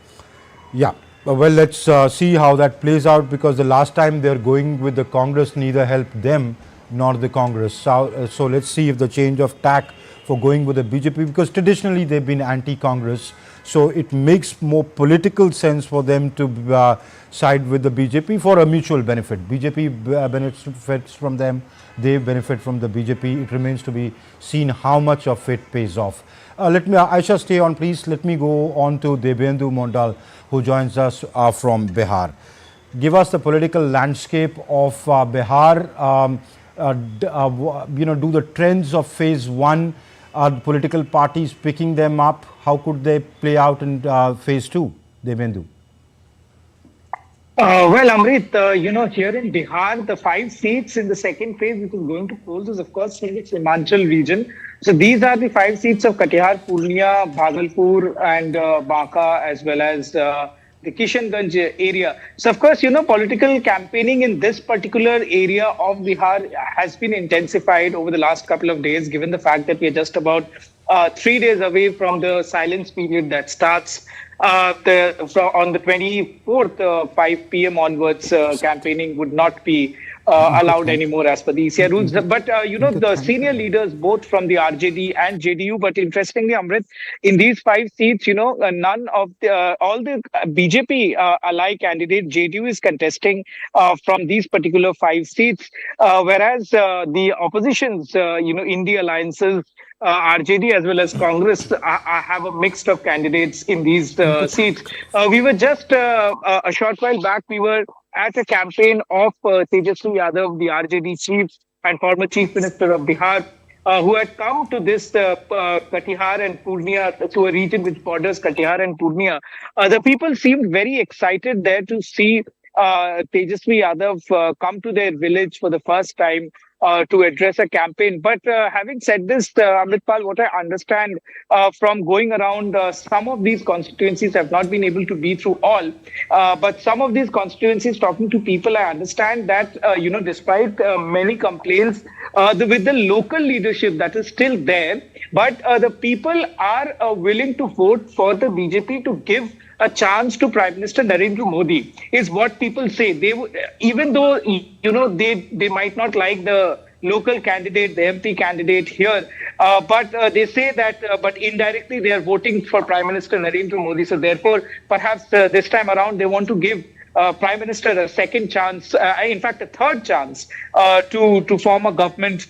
Speaker 1: Yeah, well, let's see how that plays out, because the last time they're going with the Congress neither helped them nor the Congress. So let's see if the change of tack for going with the BJP, because traditionally they've been anti-Congress. So it makes more political sense for them to side with the BJP for a mutual benefit. BJP benefits from them, they benefit from the BJP. It remains to be seen how much of it pays off. Let me, Aisha, stay on, please. Let me go on to Debendu Mondal, who joins us from Bihar. Give us the political landscape of Bihar. Do the trends of phase 1, are the political parties picking them up? How could they play out in phase 2, Debendu?
Speaker 20: Well, Amrit, here in Bihar, the 5 seats in the second phase, which is going to polls, is of course in the Himachal region. So these are the 5 seats of Katihar, Purnia, Bhagalpur, and Banka, as well as the Kishanganj area. So, of course, political campaigning in this particular area of Bihar has been intensified over the last couple of days, given the fact that we are just about 3 days away from the silence period that starts on the 24th, 5 p.m. onwards. Campaigning would not be allowed anymore as per the ECI rules. But, the senior leaders, both from the RJD and JDU, but interestingly, Amrit, in these 5 seats, none of all the BJP ally candidate JDU is contesting from these particular 5 seats, whereas the oppositions, India alliances, RJD as well as Congress have a mix of candidates in these seats. We were just a short while back, we were at a campaign of Tejaswi Yadav, the RJD chief and former chief minister of Bihar, who had come to this Katihar and Purnia, to a region which borders Katihar and Purnia. The people seemed very excited there to see Tejaswi Yadav come to their village for the first time to address a campaign. But having said this, Amritpal, what I understand from going around, some of these constituencies have not been able to be through all. But some of these constituencies, talking to people, I understand that, despite many complaints, with the local leadership that is still there, but the people are willing to vote for the BJP to give a chance to Prime Minister Narendra Modi, is what people say. They, even though they might not like the local candidate, the MP candidate here, but they say that, but indirectly they are voting for Prime Minister Narendra Modi. So therefore, perhaps this time around they want to give Prime Minister a second chance, in fact a third chance, to form a government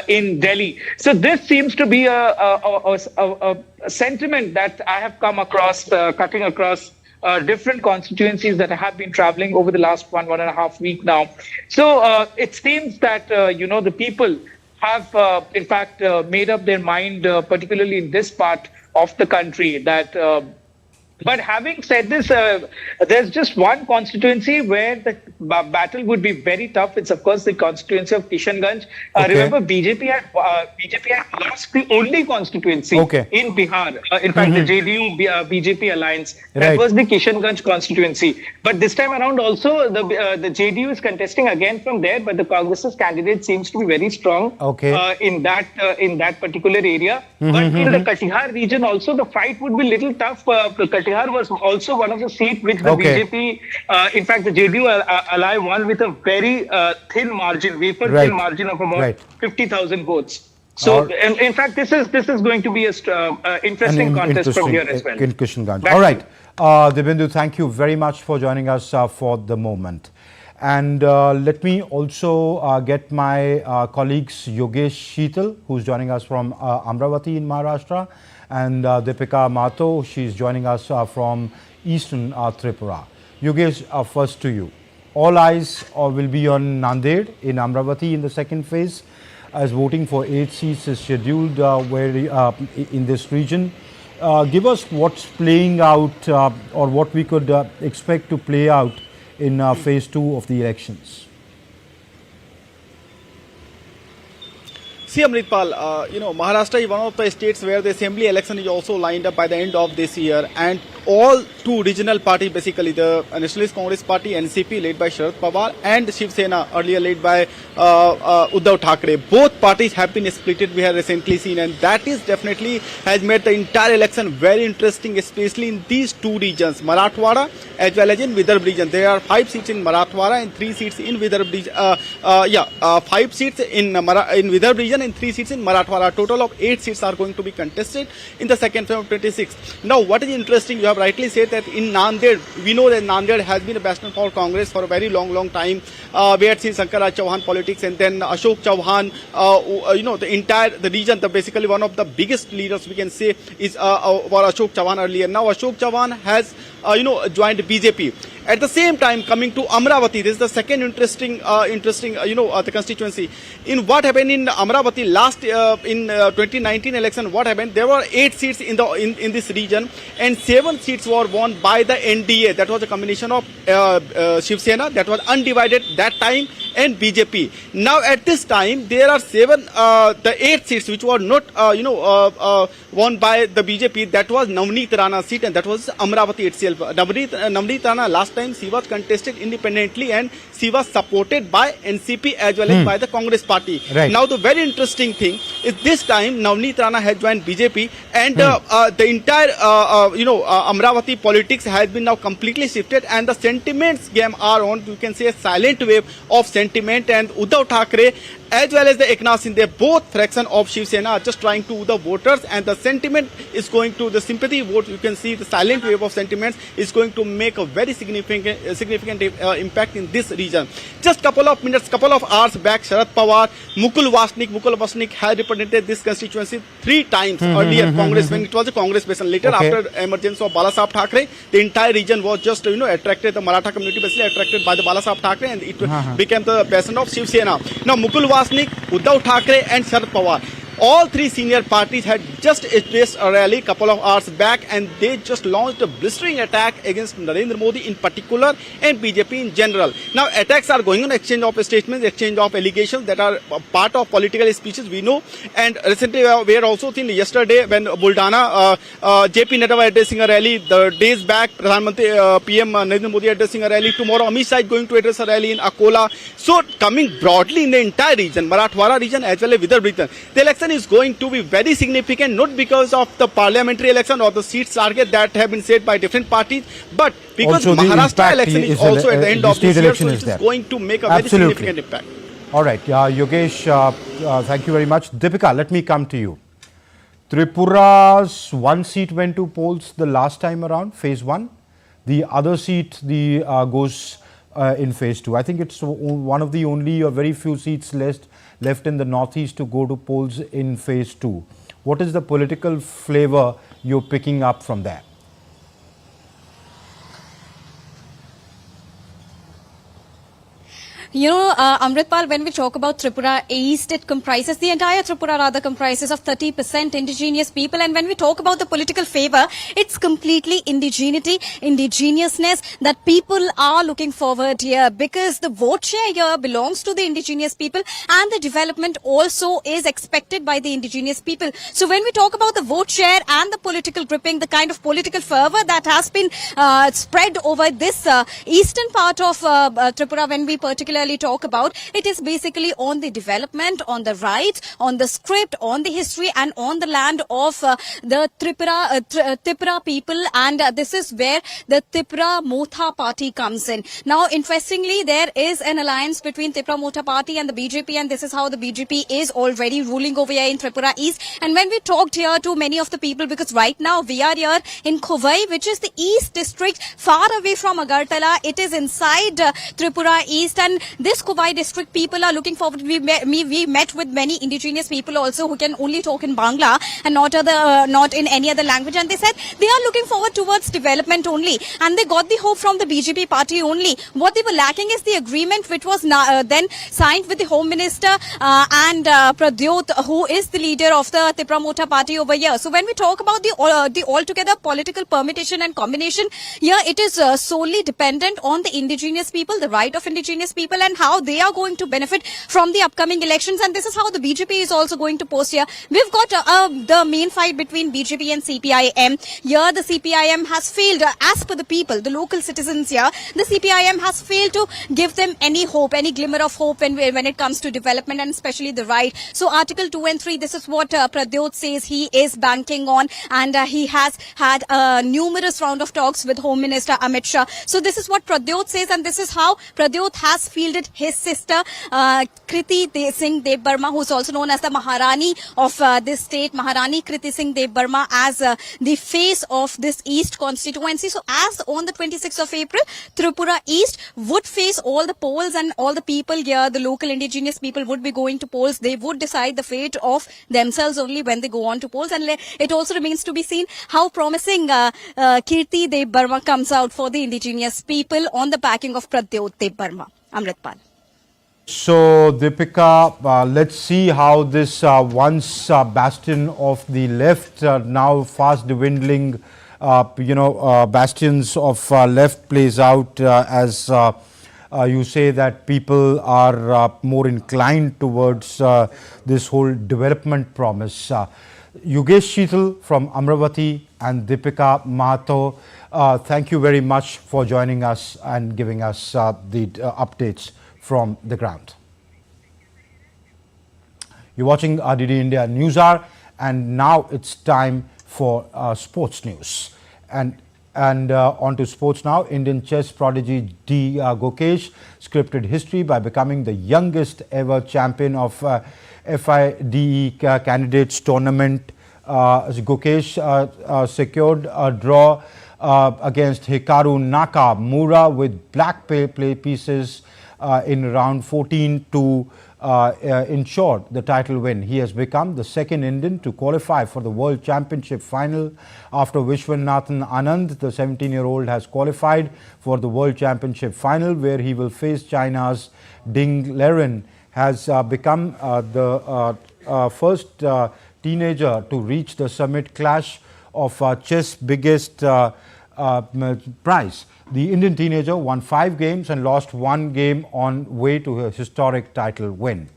Speaker 20: in Delhi. So this seems to be a sentiment that I have come across, cutting across different constituencies that I have been traveling over the last 1.5 weeks now. So it seems that, the people have, in fact, made up their mind, particularly in this part of the country, that but having said this, there's just one constituency where the battle would be very tough. It's, of course, the constituency of Kishanganj. Remember, BJP had lost the only constituency in Bihar. In fact, the JDU BJP alliance. That was the Kishanganj constituency. But this time around also, the JDU is contesting again from there, but the Congress's candidate seems to be very strong in that particular area. But in the Katihar region also, the fight would be little tough. Katihar was also one of the seats which the BJP, in fact, the JDU ally won with a very thin margin, thin margin of about 50,000 votes. So, in fact, this is going to be a interesting contest from here as well.
Speaker 1: In Kishanganj. All right, Dibyendu, thank you very much for joining us for the moment. And let me also get my colleagues Yogesh Sheetal, who's joining us from Amravati in Maharashtra, and Deepika Mato, she's joining us from Eastern Tripura. Yogesh, first to you. All eyes will be on Nanded in Amravati in the second phase, as voting for 8 seats is scheduled in this region. Give us what's playing out or what we could expect to play out in phase 2 of the elections.
Speaker 21: See, Amritpal, Maharashtra is one of the states where the assembly election is also lined up by the end of this year, and all 2 regional parties, basically the Nationalist Congress Party, NCP, led by Sharad Pawar, and Shiv Sena, earlier led by Uddhav Thackeray. Both parties have been split, we have recently seen, and that is definitely has made the entire election very interesting, especially in these 2 regions, Marathwada as well as in Vidarbha region. There are 5 seats in Marathwada and 3 seats in Vidarbha region. 5 seats in Vidarbha region and 3 seats in Marathwada. A total of 8 seats are going to be contested in the second phase of 26. Now, what is interesting, you have rightly said that in Nanded, we know that Nanded has been a bastion for Congress for a very long time. We had seen Shankarraj Chauhan politics, and then Ashok Chauhan, the region, basically one of the biggest leaders we can say is Ashok Chauhan earlier. Now Ashok Chauhan has joined BJP. At the same time, coming to Amravati, this is the second interesting, the constituency. In what happened in Amravati last in 2019 election, what happened? There were 8 seats in this region, and 7 seats were won by the NDA. That was a combination of Shiv Sena, that was undivided that time, and BJP. Now at this time, there are 7, the 8 seats which were not, won by the BJP. That was Navneet Rana seat, and that was Amravati itself. Navneet Rana last time she was contested independently, and she was supported by NCP as well as by the Congress party.
Speaker 1: Right.
Speaker 21: Now the very interesting thing is this time Navneet Rana has joined BJP, and the entire Amravati politics has been now completely shifted, and the sentiments game are on, you can say, a silent wave of sentiment, and Uddhav Thackeray as well as the Eknath Shinde, both fraction of Shiv Sena, are just trying to woo the voters, and the sentiment is going to, the sympathy vote, you can see the silent wave of sentiments is going to make a very significant impact in this region. Just couple of hours back, Sharad Pawar, Mukul Vasnik had represented this constituency 3 times earlier, Congress, when it was a Congress base, and later after emergence of Balasaheb Thackeray, the entire region was just, attracted, the Maratha community basically attracted by the Balasaheb Thackeray, and it became the bastion of Shiv Sena. Now Mukul Vasnik, Uddhav Thackeray and Sharad Pawar, all 3 senior parties had just addressed a rally couple of hours back, and they just launched a blistering attack against Narendra Modi in particular and BJP in general. Now attacks are going on, exchange of statements, exchange of allegations that are part of political speeches, we know. And recently we had also seen yesterday when Buldana, JP Nadda addressing a rally, the days back PM Narendra Modi addressing a rally, tomorrow Amit Shah is going to address a rally in Akola. So coming broadly in the entire region, Marathwada region as well as Vidarbha region, the election is going to be very significant, not because of the parliamentary election or the seats target that have been set by different parties, but because also Maharashtra election is also at the end of this year, so it is going to make a very significant impact.
Speaker 1: All right, Yogesh, thank you very much. Deepika, let me come to you. Tripura's 1 seat went to polls the last time around, phase 1. The other seat goes in phase 2. I think it's one of the only or very few seats left in the northeast to go to polls in phase 2. What is the political flavor you're picking up from there?
Speaker 2: Amritpal, when we talk about Tripura East, it comprises, the entire Tripura rather comprises of 30% indigenous people. And when we talk about the political favor, it's completely indigenousness that people are looking forward here, because the vote share here belongs to the indigenous people, and the development also is expected by the indigenous people. So when we talk about the vote share and the political gripping, the kind of political fervor that has been spread over this eastern part of Tripura, when we particularly talk about, it is basically on the development, on the rights, on the script, on the history, and on the land of the Tripura people, and this is where the Tripura Motha party comes in. Now, interestingly, there is an alliance between Tripura Motha party and the BJP, and this is how the BJP is already ruling over here in Tripura East. And when we talked here to many of the people, because right now we are here in Khuvai, which is the East district, far away from Agartala, it is inside Tripura East, and this Khuvai district people are looking forward. We met with many indigenous people also who can only talk in Bangla and not in any other language, and they said they are looking forward towards development only, and they got the hope from the BJP party only. What they were lacking is the agreement which was then signed with the Home Minister and Pradyot, who is the leader of the Tripura Motha party over here. So when we talk about the altogether political permutation and combination, here it is solely dependent on the indigenous people, the right of indigenous people, and how they are going to benefit from the upcoming elections. And this is how the BJP is also going to post here. We've got the main fight between BJP and CPIM. Here the CPIM has failed, as per the people, the local citizens here, the CPIM has failed to give them any hope, any glimmer of hope when it comes to development, and especially the right. So Article 2 and 3, this is what Pradyot says he is banking on, and he has had numerous round of talks with Home Minister Amit Shah. So this is what Pradyot says, and this is how Pradyot has feel shielded his sister, Kriti Singh Dev Burma, who is also known as the Maharani of this state, Maharani Kriti Singh Dev Burma, as the face of this East constituency. So as on the 26th of April, Tripura East would face all the polls, and all the people here, the local indigenous people, would be going to polls. They would decide the fate of themselves only when they go on to polls. And it also remains to be seen how promising Kirti Dev Burma comes out for the indigenous people on the backing of Pradyot Dev Burma. Amritpal.
Speaker 1: So, Deepika, let's see how this once bastion of the left, now fast dwindling, bastions of left plays out as you say that people are more inclined towards this whole development promise. Yogesh Sheetal from Amravati and Deepika Mahato, thank you very much for joining us and giving us the updates from the ground. You're watching RDD India News Hour, and now it's time for sports news. And on to sports now. Indian chess prodigy D. Gukesh scripted history by becoming the youngest ever champion of FIDE candidates tournament. Gukesh secured a draw against Hikaru Nakamura with black play pieces in round 14 to ensure the title win. He has become the second Indian to qualify for the World Championship final after Vishwanathan Anand, the 17-year-old, has qualified for the World Championship final, where he will face China's Ding Liren. Has become the first teenager to reach the summit clash of chess biggest prize. The Indian teenager won 5 games and lost 1 game on way to a historic title win.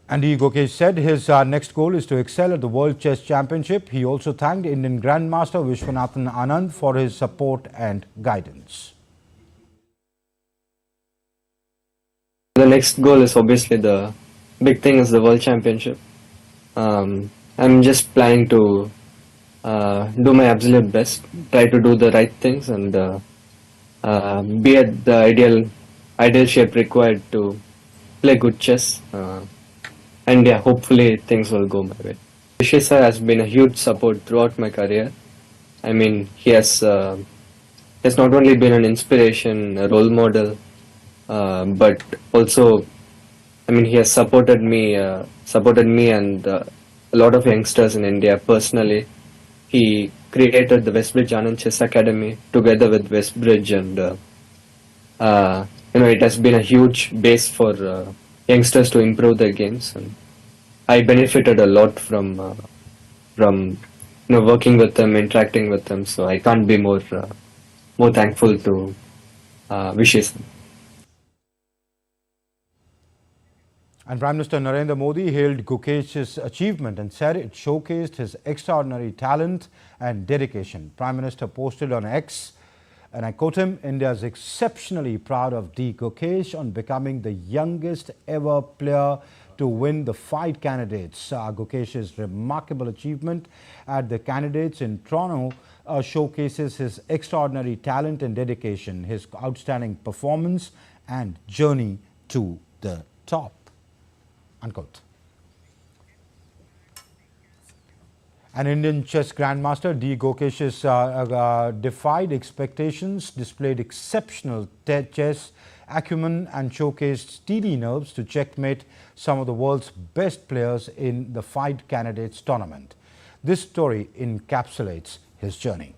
Speaker 1: And Gukesh said his next goal is to excel at the World Chess Championship. He also thanked Indian Grandmaster Vishwanathan Anand for his support and guidance.
Speaker 3: The next goal is obviously the big thing is the World Championship. I'm just planning to do my absolute best, try to do the right things, and be at the ideal shape required to play good chess. And yeah, hopefully things will go my way. Gukesh has been a huge support throughout my career. I mean, he has not only been an inspiration, a role model, but also, I mean, he has supported me and a lot of youngsters in India personally. He created the Westbridge Anand Chess Academy together with Westbridge, and it has been a huge base for youngsters to improve their games. And I benefited a lot from working with them, interacting with them. So I can't be more thankful to Gukesh.
Speaker 1: And Prime Minister Narendra Modi hailed Gukesh's achievement and said it showcased his extraordinary talent and dedication. Prime Minister posted on X, and I quote him, "India is exceptionally proud of D. Gukesh on becoming the youngest ever player to win the FIDE candidates." Gukesh's remarkable achievement at the candidates in Toronto showcases his extraordinary talent and dedication, his outstanding performance and journey to the top. Unquote. An Indian chess grandmaster, D. Gukesh, defied expectations, displayed exceptional chess acumen and showcased steely nerves to checkmate some of the world's best players in the FIDE candidates tournament. This story encapsulates his journey.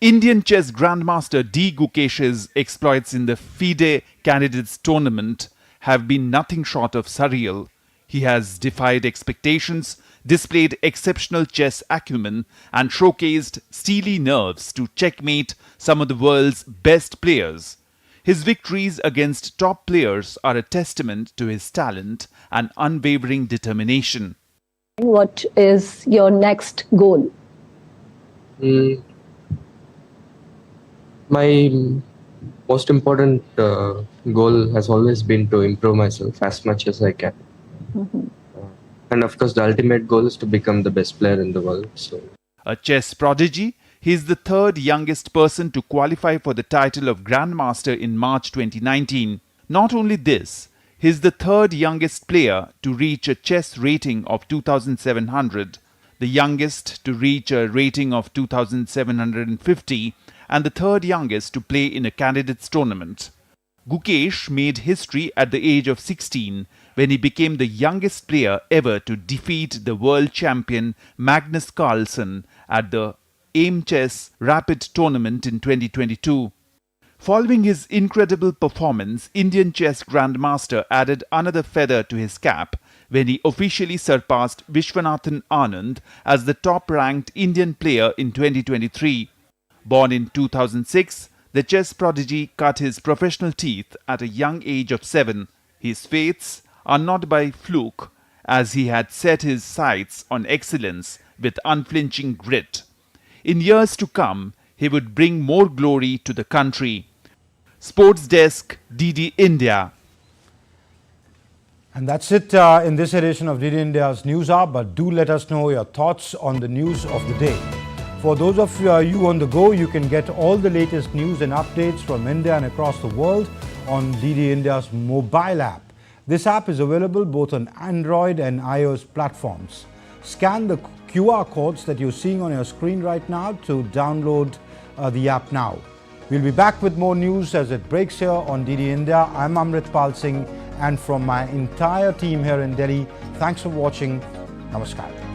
Speaker 22: Indian chess grandmaster D. Gukesh's exploits in the FIDE candidates tournament have been nothing short of surreal. He has defied expectations, displayed exceptional chess acumen, and showcased steely nerves to checkmate some of the world's best players. His victories against top players are a testament to his talent and unwavering determination.
Speaker 23: What is your next goal?
Speaker 3: My most important goal has always been to improve myself as much as I can. And and of course the ultimate goal is to become the best player in the world. So,
Speaker 22: A chess prodigy, he is the third youngest person to qualify for the title of Grandmaster in March 2019. Not only this, he is the third youngest player to reach a chess rating of 2700, the youngest to reach a rating of 2750, and the third youngest to play in a candidates tournament. Gukesh made history at the age of 16 when he became the youngest player ever to defeat the world champion Magnus Carlsen at the AIM Chess Rapid Tournament in 2022. Following his incredible performance, Indian chess grandmaster added another feather to his cap when he officially surpassed Vishwanathan Anand as the top-ranked Indian player in 2023. Born in 2006, the chess prodigy cut his professional teeth at a young age of 7. His fates are not by fluke, as he had set his sights on excellence with unflinching grit. In years to come, he would bring more glory to the country. Sports Desk, DD India.
Speaker 1: And that's it in this edition of DD India's News Hour, but do let us know your thoughts on the news of the day. For those of you on the go, you can get all the latest news and updates from India and across the world on DD India's mobile app. This app is available both on Android and iOS platforms. Scan the QR codes that you're seeing on your screen right now to download the app now. We'll be back with more news as it breaks here on DD India. I'm Amritpal Singh, and from my entire team here in Delhi, thanks for watching. Namaskar.